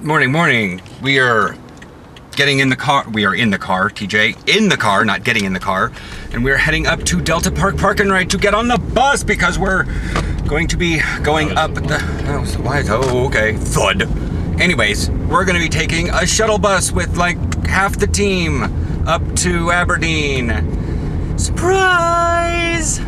Morning. We are getting in the car. We are in the car, TJ. In the car, not getting in the car. And we're heading up to Delta Park and Ride to get on the bus because we're going to be going up the... Oh, okay. Thud. Anyways, we're going to be taking a shuttle bus with like half the team up to Aberdeen. Surprise!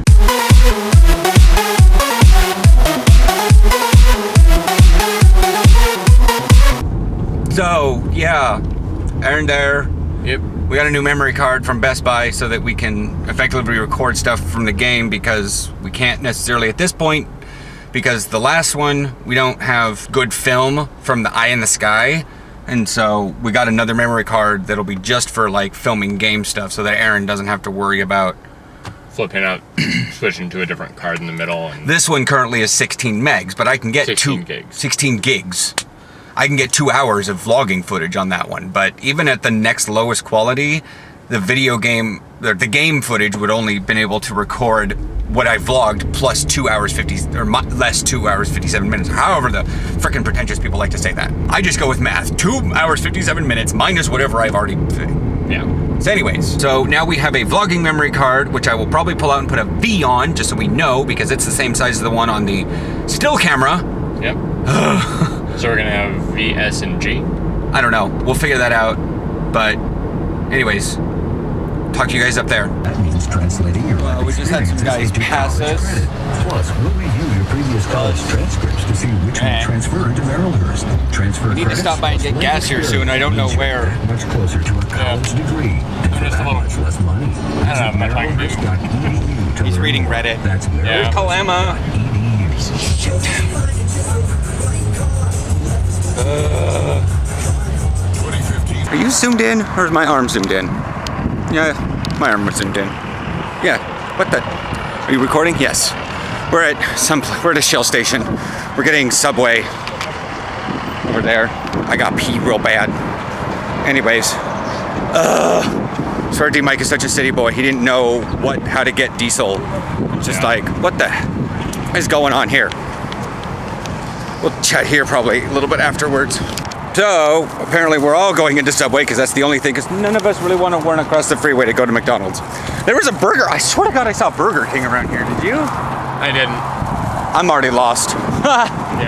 So, yeah, Aaron there. Yep. We got a new memory card from Best Buy so that we can effectively record stuff from the game because we can't necessarily at this point, because the last one, we don't have good film from the Eye in the Sky. And so we got another memory card that'll be just for like filming game stuff so that Aaron doesn't have to worry about flipping out, switching to a different card in the middle. And this one currently is 16 megs, but I can get 16 gigs. 16 gigs. I can get 2 hours of vlogging footage on that one, but even at the next lowest quality, the game footage would only been able to record what I vlogged plus 2 hours 50 or less 2 hours 57 minutes. However, the frickin' pretentious people like to say that. I just go with math. 2 hours 57 minutes minus whatever I've already. Yeah. So anyways, so now we have a vlogging memory card, which I will probably pull out and put a V on, just so we know, because it's the same size as the one on the still camera. Yep. So we're gonna have V, S, and G? I don't know. We'll figure that out. But anyways, talk to you guys up there. That means translating your life we just had some guys pass us. Plus, we'll review your previous college transcripts to see which will transfer into Marylandhurst. We need to stop by and get gas here soon. I don't know where. Much closer to a college degree. And for that much less money. I don't know much I can do. He's reading Reddit. That's There's Kalama. Are you zoomed in, or is my arm zoomed in? Yeah, my arm was zoomed in. Yeah, what the? Are you recording? Yes. We're at a Shell station. We're getting Subway. Over there. I got peed real bad. Anyways, sorry, D-Mike is such a city boy. He didn't know how to get diesel. Just like, what the is going on here? We'll chat here probably a little bit afterwards. So, apparently we're all going into Subway because that's the only thing, because none of us really want to run across the freeway to go to McDonald's. There was a burger, I swear to God I saw Burger King around here, did you? I didn't. I'm already lost.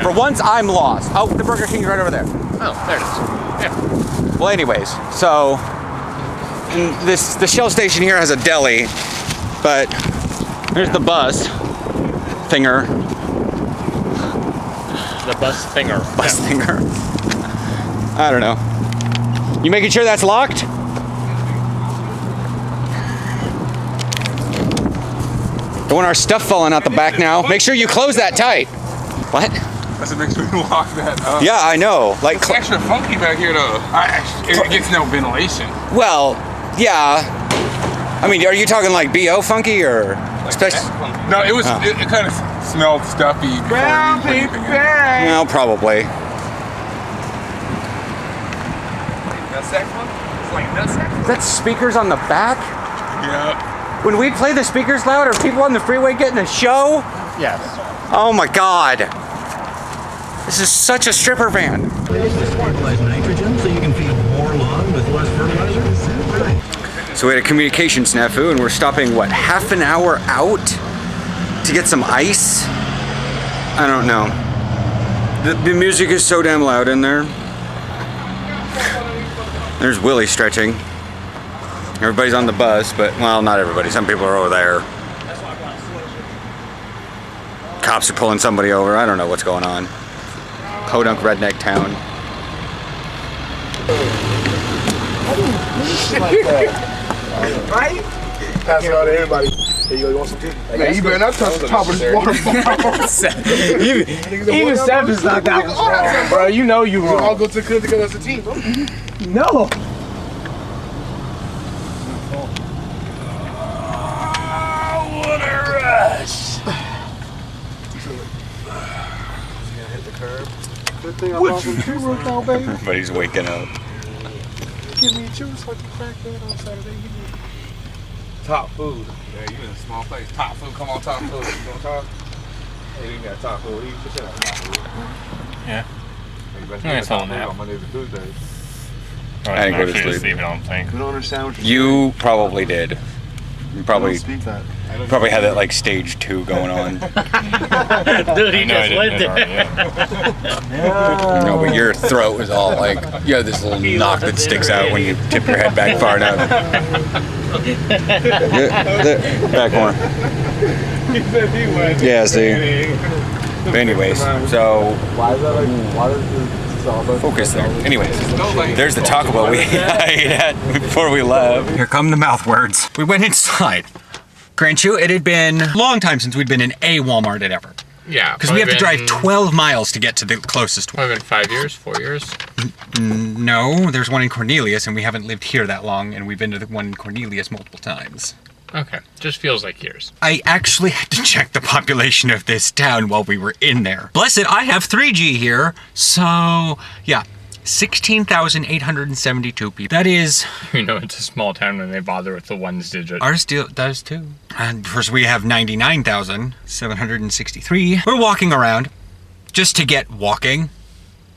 For once, I'm lost. Oh, the Burger King's right over there. Oh, there it is. Yeah. Well, anyways, so, the Shell station here has a deli, but there's the bus thinger. The bus thinger. Bus thinger. I don't know. You making sure that's locked? Don't want our stuff falling out the back now. Make sure you close that tight. What? That's the next way to lock that up. Yeah, I know. Like, it's extra funky back here though. It gets no ventilation. Well, yeah. I mean, are you talking like BO funky or? No, it was. It kind of smelled stuffy. Brown paper bag. No, probably. Is that speakers on the back? Yeah. When we play the speakers loud, are people on the freeway getting a show? Yes. Oh my God. This is such a stripper van. Nitrogen so you can feed more lawn with less fertilizer. So we had a communication snafu and we're stopping, what, half an hour out to get some ice? I don't know. The music is so damn loud in there. There's Willie stretching. Everybody's on the bus, but, well, not everybody. Some people are over there. Cops are pulling somebody over. I don't know what's going on. Podunk redneck town. Right? Pass it out to everybody. Hey, you want some tea? Man, you better not touch the top of this water bottle. Even Seth is not that one, bro. You know you wrong. We'll all go to the crib together as a team, bro. No. What a rush. Hit the curb. Good thing I brought some tree work out, baby. Everybody's waking up. Give me a juice so I can crack that on Saturday. Top food. Yeah, you in a small place. Top food. Come on, top food. You gonna talk? Hey, you got top food. You should have top food. Yeah. Hey, It's all nap. On Mondays and Tuesdays. I didn't go to sleep. I don't think. We don't understand what you're You probably did. You saying. probably Don't speak that. had that like stage 2 going on. Dude, he just lived it. No, but your throat was all like, you have this little knock that sticks out when you tip your head back far enough. Back more. Yeah, see. But anyways, so Why is that like? Why does the focus there. Anyways, there's the Taco Bell we ate at before we left. Here come the mouth words. We went inside. Grant you, it had been a long time since we'd been in a Walmart at ever. Yeah. Because we have to drive 12 miles to get to the closest one. Probably been 5 years, 4 years. No, there's one in Cornelius, and we haven't lived here that long, and we've been to the one in Cornelius multiple times. Okay, just feels like years. I actually had to check the population of this town while we were in there. Bless it, I have 3G here, so yeah, 16,872 people. That is... You know, it's a small town when they bother with the ones digit. Ours does too. And first we have 99,763. We're walking around just to get walking.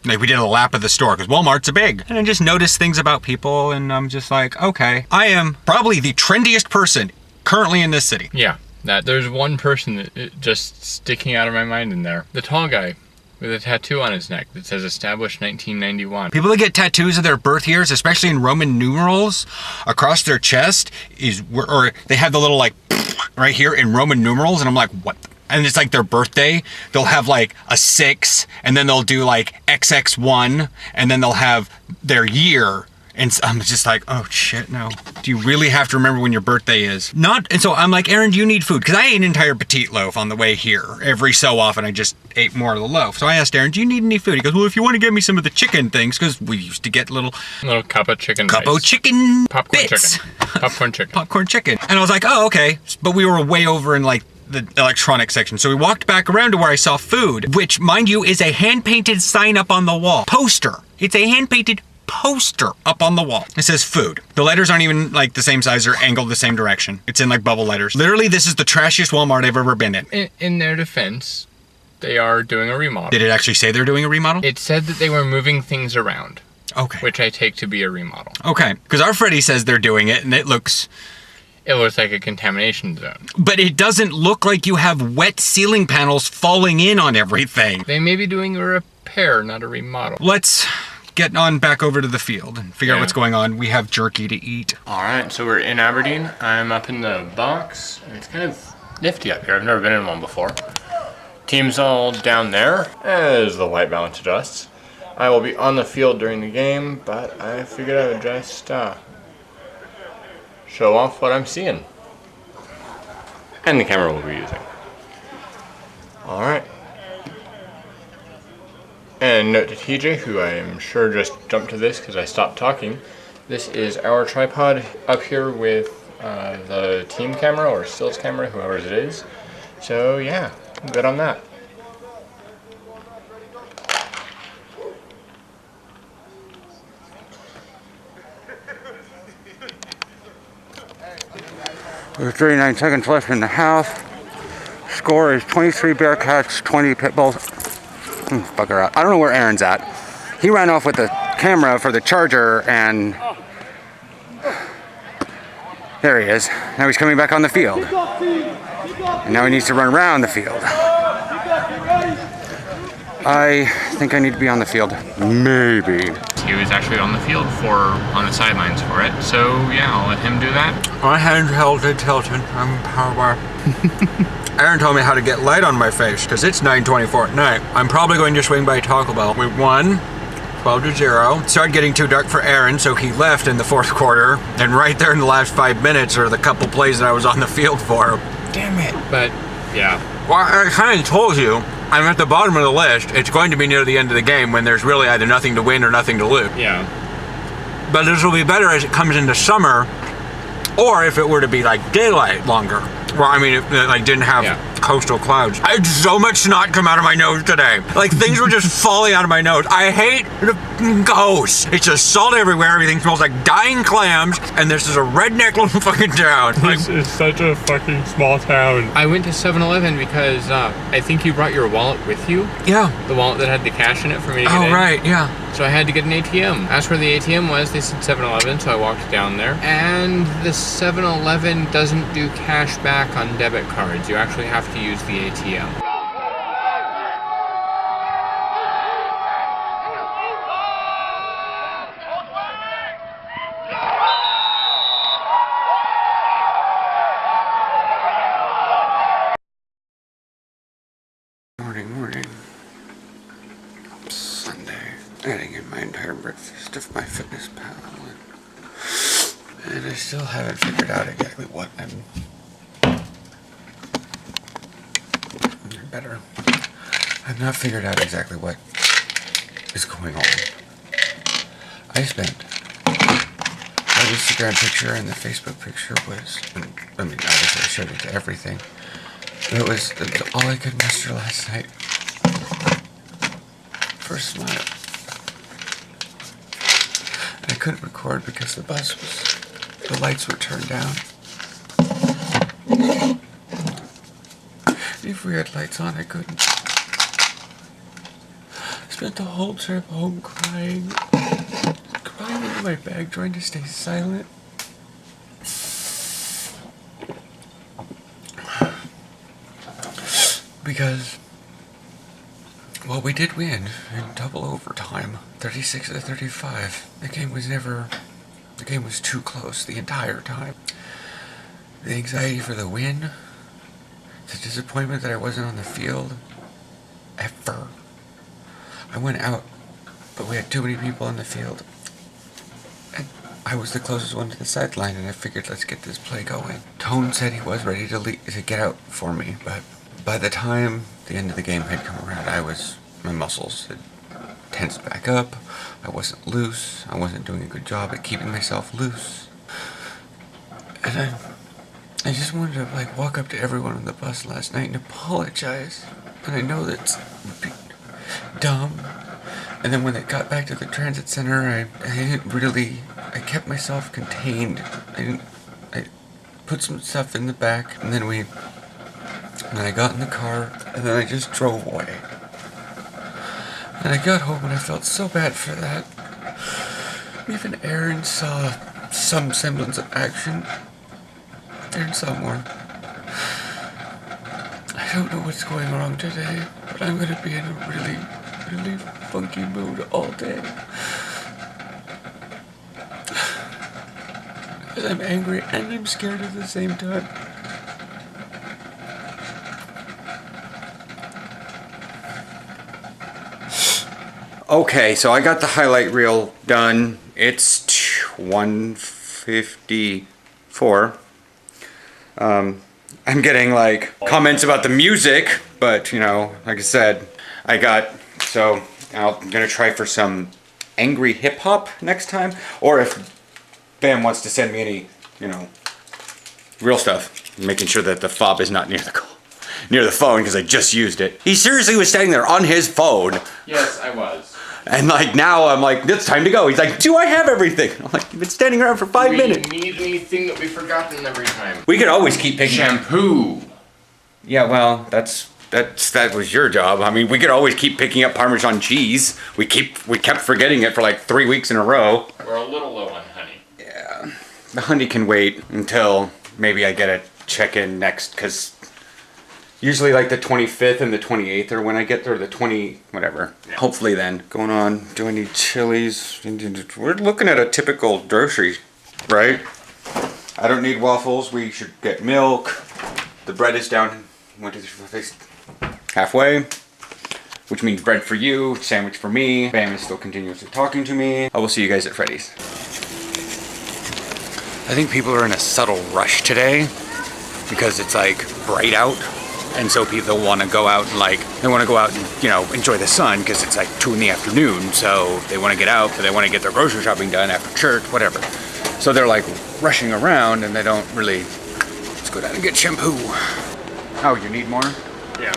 Like we did a lap of the store because Walmart's big. And I just noticed things about people and I'm just like, okay, I am probably the trendiest person currently in this city. Yeah, there's one person that just sticking out of my mind in there. The tall guy with a tattoo on his neck that says established 1991. People that get tattoos of their birth years, especially in Roman numerals across their chest, or they have the little like right here in Roman numerals, and I'm like, what? And it's like their birthday. They'll have like a 6, and then they'll do like XX1, and then they'll have their year. And I'm just like, oh shit, no. Do you really have to remember when your birthday is? And so I'm like, Aaron, do you need food? Because I ate an entire petite loaf on the way here. Every so often, I just ate more of the loaf. So I asked Aaron, do you need any food? He goes, well, if you want to get me some of the chicken things, because we used to get little cup of chicken. Cup of chicken Popcorn bits. chicken. Popcorn chicken. Popcorn chicken. And I was like, oh, okay. But we were way over in like the electronic section. So we walked back around to where I saw food, which, mind you, is a hand-painted sign up on the wall. Poster. It's a hand-painted poster up on the wall. It says food. The letters aren't even like the same size or angled the same direction. It's in like bubble letters. Literally, this is the trashiest Walmart I've ever been in. In their defense, they are doing a remodel. Did it actually say they're doing a remodel? It said that they were moving things around. Okay. Which I take to be a remodel. Okay. Because our Freddy says they're doing it and it looks like a contamination zone. But it doesn't look like you have wet ceiling panels falling in on everything. They may be doing a repair, not a remodel. Let's get on back over to the field and figure out what's going on. We have jerky to eat. All right, so we're in Aberdeen. I'm up in the box. It's kind of nifty up here. I've never been in one before. Team's all down there as the white balance adjusts. I will be on the field during the game, but I figured I would just show off what I'm seeing. And the camera we'll be using. All right. And note to TJ, who I am sure just jumped to this because I stopped talking, this is our tripod up here with the team camera or stills camera, whoever's it is. So yeah, I'm good on that. There's 39 seconds left in the half. Score is 23 Bearcats, 20 Pitbulls. Bugger out. I don't know where Aaron's at. He ran off with the camera for the charger and there he is. Now he's coming back on the field. And now he needs to run around the field. I think I need to be on the field. Maybe. He was actually on the field on the sidelines for it. So yeah, I'll let him do that. My handheld Hilton. I'm power. Aaron told me how to get light on my face because it's 9:24 at night. I'm probably going to swing by Taco Bell. We won 12-0. It started getting too dark for Aaron, so he left in the fourth quarter. And right there in the last 5 minutes are the couple plays that I was on the field for. Damn it. But yeah. Well, I kind of told you, I'm at the bottom of the list. It's going to be near the end of the game when there's really either nothing to win or nothing to lose. Yeah. But this will be better as it comes into summer, or if it were to be like daylight longer. Well, I mean, it like didn't have coastal clouds. I had so much snot come out of my nose today. Like things were just falling out of my nose. I hate the coast. It's just salt everywhere. Everything smells like dying clams, and this is a redneck little fucking town. This is such a fucking small town. I went to 7-Eleven because I think you brought your wallet with you. Yeah. The wallet that had the cash in it for me to get in. Oh, right, yeah. So I had to get an ATM. Asked where the ATM was, they said 7-Eleven, so I walked down there. And the 7-Eleven doesn't do cash back on debit cards. You actually have to use the ATM. Morning. Sunday. Adding in my entire breakfast of my fitness pal. And I still haven't figured out exactly what I've not figured out exactly what is going on. I spent the Instagram picture and the Facebook picture was, I mean, obviously I showed it to everything. It was all I could muster last night for a smile. And I couldn't record because the lights were turned down. If we had lights on, I couldn't. I spent the whole trip home crying into my bag, trying to stay silent. Because, well, we did win in double overtime, 36-35. The game was too close the entire time. The anxiety for the win, the disappointment that I wasn't on the field, ever. I went out, but we had too many people on the field. And I was the closest one to the sideline, and I figured, let's get this play going. Tone said he was ready to get out for me, but by the time the end of the game had come around, my muscles had tensed back up. I wasn't loose. I wasn't doing a good job at keeping myself loose. And I just wanted to walk up to everyone on the bus last night and apologize. And I know that's dumb. And then when I got back to the transit center, I kept myself contained. I put some stuff in the back, and then I got in the car, and then I just drove away. And I got home and I felt so bad for that. Even Aaron saw some semblance of action. Aaron saw more. I don't know what's going wrong today, but I'm gonna be in a really, really funky mood all day. Because I'm angry and I'm scared at the same time. Okay, so I got the highlight reel done. It's 1:54. I'm getting comments about the music, but like I said, I'm gonna try for some angry hip hop next time, or if Bam wants to send me any, real stuff, making sure that the fob is not near the phone because I just used it. He seriously was standing there on his phone. Yes, I was. And now I'm like, it's time to go. He's like, do I have everything? I'm like, you've been standing around for 5 minutes. We need anything that we've forgotten every time. We could always keep picking. Shampoo. Yeah, well, that was your job. I mean, we could always keep picking up Parmesan cheese. We kept forgetting it for 3 weeks in a row. We're a little low on honey. Yeah, the honey can wait until maybe I get a check-in next, because usually the 25th and the 28th are when I get there, the 20, whatever. Yeah. Hopefully then. Going on, do I need chilies? We're looking at a typical grocery, right? I don't need waffles. We should get milk. The bread is down, 1, 2, 3, 4, 5, halfway, which means bread for you, sandwich for me. Bam is still continuously talking to me. I will see you guys at Freddy's. I think people are in a subtle rush today because it's bright out. And so people want to go out and enjoy the sun because it's 2 in the afternoon. So they want to get out, but they want to get their grocery shopping done after church, whatever. So they're rushing around and they don't really Let's go down and get shampoo. Oh, you need more? Yeah.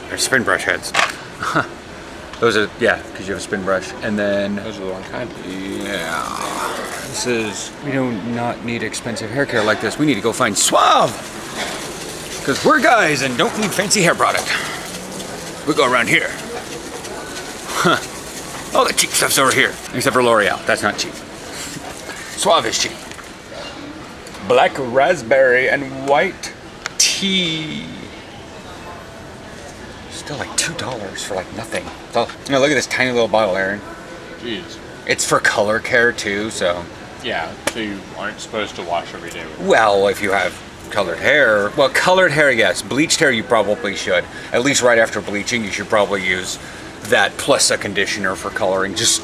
They're spin brush heads. Those are, yeah, because you have a spin brush. And then, Those are the wrong kind. yeah, this is, we do not need expensive hair care like this. We need to go find Suave. Because we're guys and don't need fancy hair product. We go around here. Huh. All the cheap stuff's over here. Except for L'Oreal. That's not cheap. Suave is cheap. Black raspberry and white tea. Still like $2 for like nothing. So, you know, look at this tiny little bottle, Aaron. Jeez. It's for color care too, so. Yeah, so you aren't supposed to wash every day with it. Well, if you have colored hair, well, colored hair, yes. Bleached hair, you probably should. At least right after bleaching, you should probably use that plus a conditioner for coloring. Just,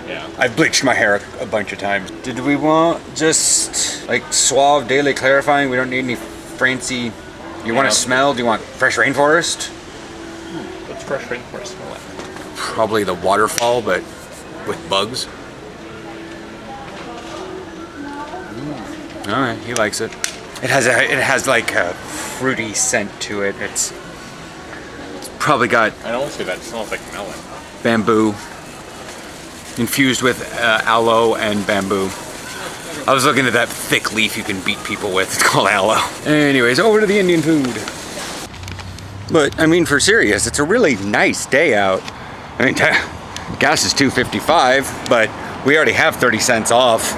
Yeah. I've bleached my hair a bunch of times. Did we want just like Suave Daily Clarifying? We don't need any fancy. You want Yeah. to smell? Do you want fresh rainforest? What's fresh rainforest smell like? Probably the waterfall, but with bugs. All right, he likes it. It has like a fruity scent to it. It's probably got I don't say that. It smells like melon. bamboo infused with aloe and bamboo. I was looking at that thick leaf you can beat people with. It's called aloe. Anyways, over to the Indian food. But I mean, for serious, it's a really nice day out. I mean, gas is $2.55, but we already have 30 cents off.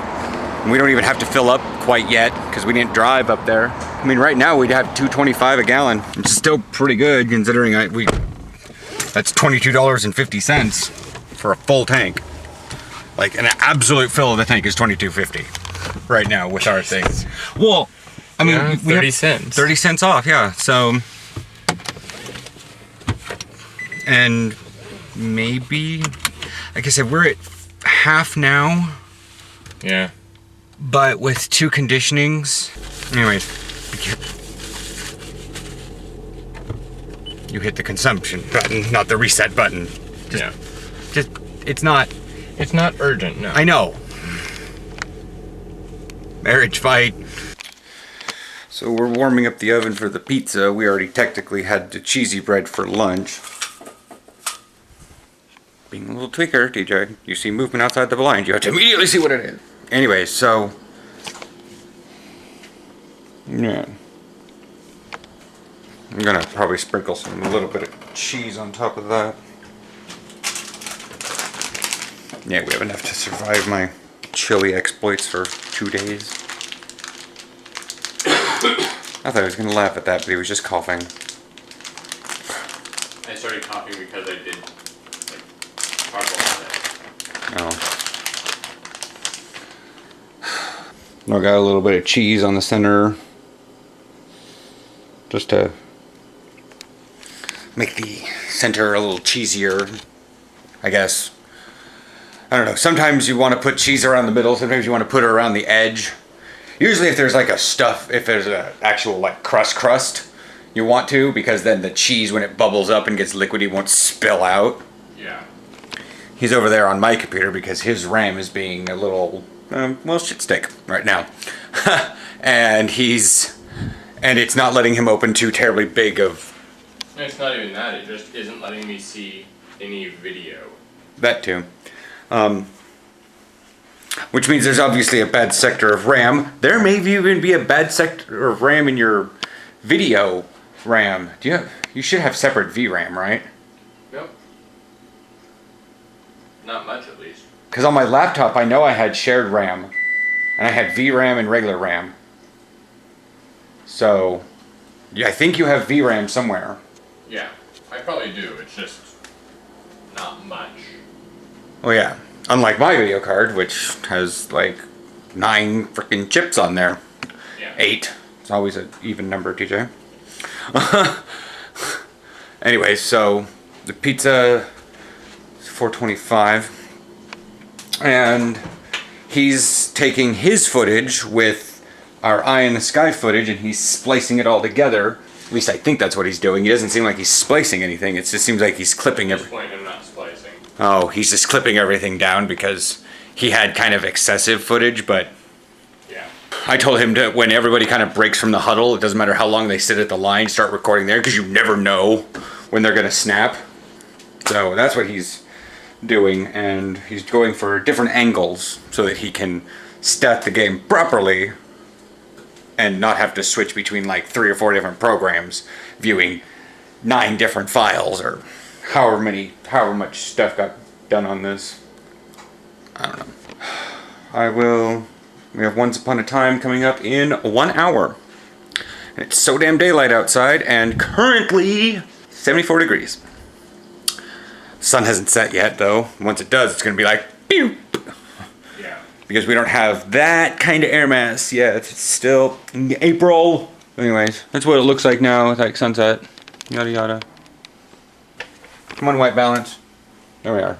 And we don't even have to fill up quite yet because we didn't drive up there. I mean, right now we'd have $2.25 a gallon, which is still pretty good considering that's $22.50 for a full tank. Like an absolute fill of the tank is $22.50 right now with our things. Well, I mean, Yeah, we 30 have cents. 30 cents off, yeah. So, and maybe, like I said, we're at half now. Yeah. But with 2 conditionings, anyways, you hit the consumption button, not the reset button. It's not urgent, no. I know. Marriage fight. So we're warming up the oven for the pizza. We already technically had the cheesy bread for lunch. Being a little tweaker, TJ. You see movement outside the blind, you have to immediately see what it is. Anyway, so yeah, I'm gonna probably sprinkle a little bit of cheese on top of that. Yeah, we have enough to survive my chili exploits for 2 days. I thought I was gonna laugh at that, but he was just coughing. I started coughing because I did like carbo on it. Oh. I got a little bit of cheese on the center, just to make the center a little cheesier, I guess. I don't know, sometimes you want to put cheese around the middle, sometimes you want to put it around the edge. Usually if there's like if there's an actual like crust, you want to, because then the cheese, when it bubbles up and gets liquidy, won't spill out. Yeah. He's over there on my computer because his RAM is being a little, well, shit stick right now. and it's not letting him open too terribly big of... It's not even that, it just isn't letting me see any video. That too. Which means there's obviously a bad sector of RAM. There may even be a bad sector of RAM in your video RAM. You should have separate VRAM, right? Nope. Not much, at least. Because on my laptop, I know I had shared RAM. And I had VRAM and regular RAM. So, yeah, I think you have VRAM somewhere. Yeah, I probably do. It's just not much. Oh yeah. Unlike my video card, which has like 9 freaking chips on there. Yeah. 8. It's always an even number, TJ. Anyway, so the pizza is $4.25, and he's taking his footage with our eye in the sky footage, and he's splicing it all together. At least I think that's what he's doing. He doesn't seem like he's splicing anything. It just seems like he's clipping At this everything. point, I'm not splicing. Oh, he's just clipping everything down because he had kind of excessive footage, but Yeah. I told him to, when everybody kind of breaks from the huddle, it doesn't matter how long they sit at the line, start recording there, because you never know when they're going to snap. So that's what he's doing, and he's going for different angles so that he can stat the game properly and not have to switch between like 3 or 4 different programs, viewing 9 different files, or however much stuff got done on this. I don't know. We have Once Upon a Time coming up in 1 hour. And it's so damn daylight outside, and currently 74 degrees. Sun hasn't set yet, though. Once it does, it's going to be like, pew! Yeah. Because we don't have that kind of air mass yet. It's still April. Anyways, that's what it looks like now with like sunset. Yada yada. Come on, white balance. There we are.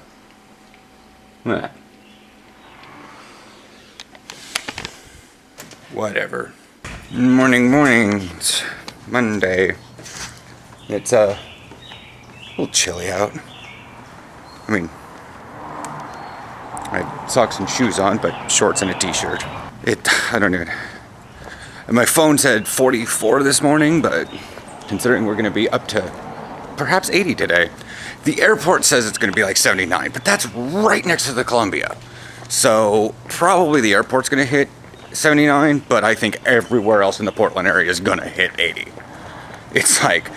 Look at that. Whatever. Morning. It's Monday. It's a little chilly out. I mean, I have socks and shoes on, but shorts and a t-shirt. I don't even... My phone said 44 this morning, but considering we're going to be up to perhaps 80 today. The airport says it's going to be like 79, but that's right next to the Columbia. So probably the airport's going to hit 79, but I think everywhere else in the Portland area is going to hit 80. It's like...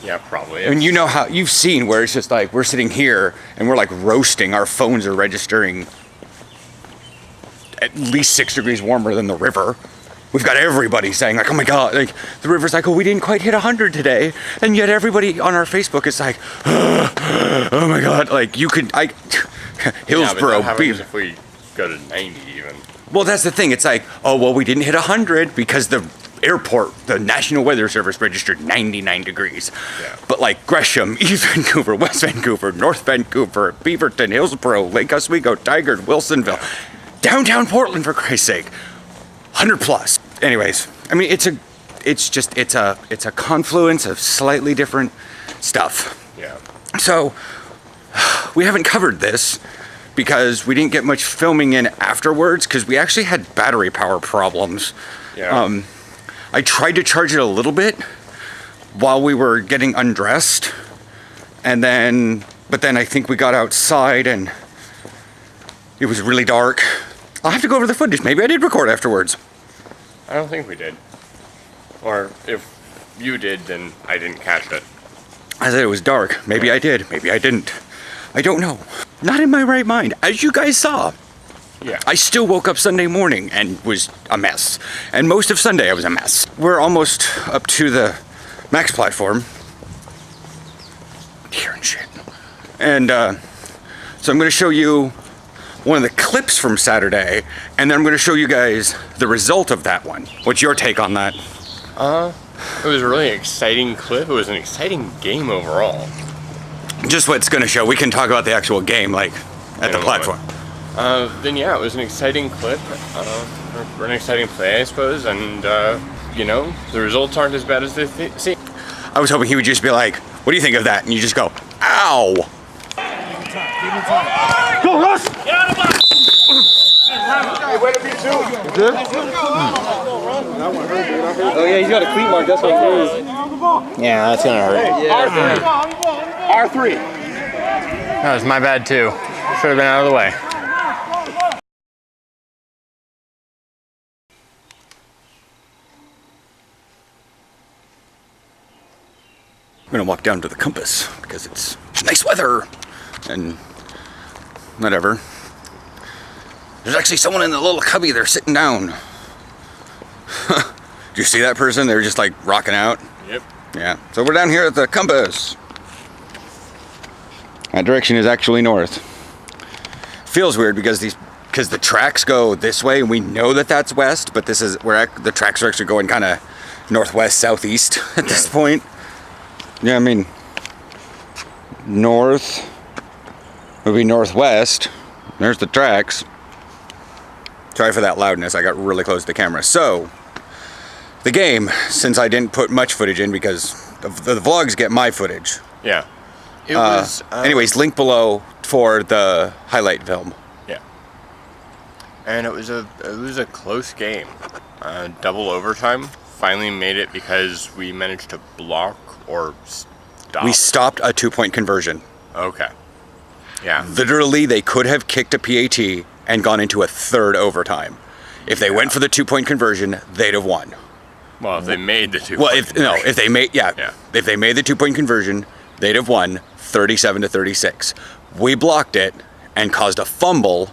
Yeah, probably. And you know how you've seen where it's just like we're sitting here and we're like roasting. Our phones are registering at least 6 degrees warmer than the river. We've got everybody saying like, "Oh my God!" Like the river's like, "Oh, we didn't quite hit 100 today," and yet everybody on our Facebook is like, "Oh my God!" Like you could, Hillsborough. Yeah, but if we go to 90 even. Well, that's the thing. It's like, oh well, we didn't hit 100 because the airport, the National Weather Service registered 99 degrees. Yeah. But like Gresham, East Vancouver, West Vancouver, North Vancouver, Beaverton, Hillsborough, Lake Oswego, Tigard, Wilsonville, downtown Portland, for Christ's sake, 100 plus. Anyways, I mean, it's a confluence of slightly different stuff. Yeah. So we haven't covered this because we didn't get much filming in afterwards because we actually had battery power problems. Yeah. I tried to charge it a little bit while we were getting undressed, but then I think we got outside and it was really dark. I'll have to go over the footage. Maybe I did record afterwards. I don't think we did. Or if you did, then I didn't catch it. I said it was dark. Maybe I did. Maybe I didn't. I don't know. Not in my right mind, as you guys saw. Yeah. I still woke up Sunday morning and was a mess. And most of Sunday I was a mess. We're almost up to the max platform. Hearing shit. And so I'm going to show you one of the clips from Saturday, and then I'm going to show you guys the result of that one. What's your take on that? It was a really exciting clip. It was an exciting game overall. Just what it's going to show. We can talk about the actual game, like, at the platform. Then yeah, it was an exciting clip, or an exciting play, I suppose, and, you know, the results aren't as bad as they seem. I was hoping he would just be like, what do you think of that? And you just go, ow! Go, Russ! Hey, way to be too. Good? Oh yeah, he's got a cleat mark, that's what it is. Yeah, that's gonna hurt. R3. That was my bad too. Should have been out of the way. I'm gonna walk down to the Compass because it's nice weather and whatever. There's actually someone in the little cubby there sitting down. Did you see that person? They were just like rocking out. Yep. Yeah. So we're down here at the Compass. That direction is actually north. Feels weird because the tracks go this way and we know that that's west, but this is where the tracks are actually going kind of northwest, southeast at this point. Yeah, I mean, north would be northwest. There's the tracks. Sorry for that loudness. I got really close to the camera. So, the game, since I didn't put much footage in because the vlogs get my footage. Yeah. It was... anyways, link below for the highlight film. Yeah. And it was a close game. Double overtime. Finally made it because we managed to block or stop. We stopped a 2-point conversion. Okay. Yeah. Literally, they could have kicked a PAT and gone into a third overtime. If they went for the 2-point conversion, they'd have won. Well, if they made the 2-point Well, conversion. if they made if they made the 2-point conversion, they'd have won 37-36. We blocked it and caused a fumble,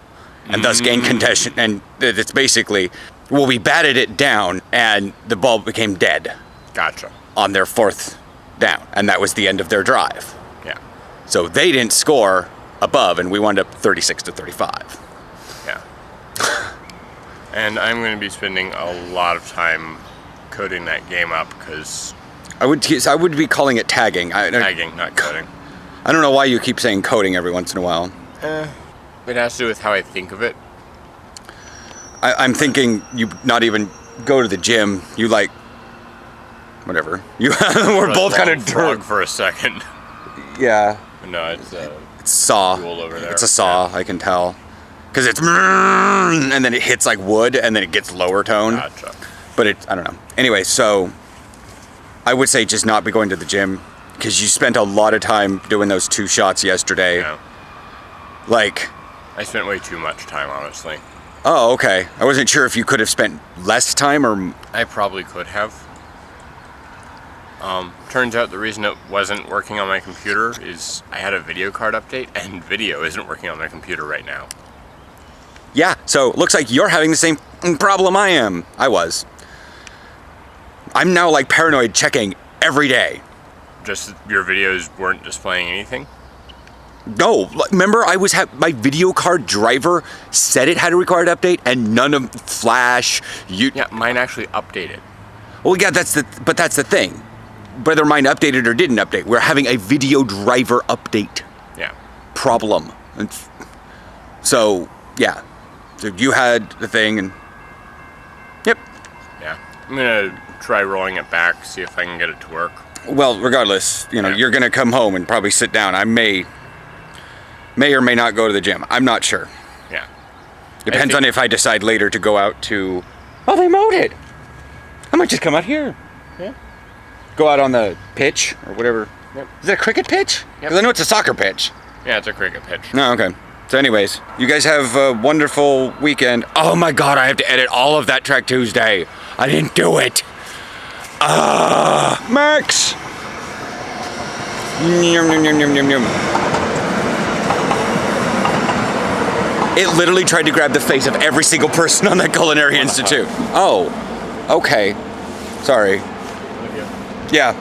and thus gained contention. And it's basically, well, we batted it down, and the ball became dead. Gotcha. On their 4th down, and that was the end of their drive. Yeah. So they didn't score above, and we wound up 36-35. Yeah. And I'm going to be spending a lot of time coding that game up because I would be calling it tagging. tagging, not coding. I don't know why you keep saying coding every once in a while. It has to do with how I think of it. I'm thinking you not even go to the gym. You like, whatever. We're both kind of drunk for a second. Yeah. No, it's saw. Duel over there. It's a saw. I can tell. Because it's and then it hits like wood and then it gets lower toned. Gotcha. But I don't know. Anyway, so I would say just not be going to the gym because you spent a lot of time doing those 2 shots yesterday. Yeah. Like, I spent way too much time, honestly. oh, okay. I wasn't sure if you could have spent less time or. I probably could have. Turns out the reason it wasn't working on my computer is I had a video card update, and video isn't working on my computer right now. Yeah, so it looks like you're having the same problem I was. I'm now like paranoid checking every day. Just your videos weren't displaying anything? No, remember I was my video card driver said it had a required update and none of Flash, Yeah, mine actually updated. Well, yeah, that's the thing. Whether mine updated or didn't update, we're having a video driver update Yeah. problem. So, yeah. So you had the thing and yep. Yeah. I'm gonna try rolling it back, see if I can get it to work. Well, regardless, you're going to come home and probably sit down. I may or may not go to the gym. I'm not sure. Yeah. Depends on if I decide later to go out to... Oh, they mowed it. I might just come out here. Yeah. Go out on the pitch or whatever. Yep. Is it a cricket pitch? Because I know it's a soccer pitch. Yeah, it's a cricket pitch. No, okay. So anyways, you guys have a wonderful weekend. Oh my God, I have to edit all of that Track Tuesday. I didn't do it. Max. Yum, yum, yum, yum, yum, yum. It literally tried to grab the face of every single person on that Culinary Institute. Oh, okay. Sorry. Yeah.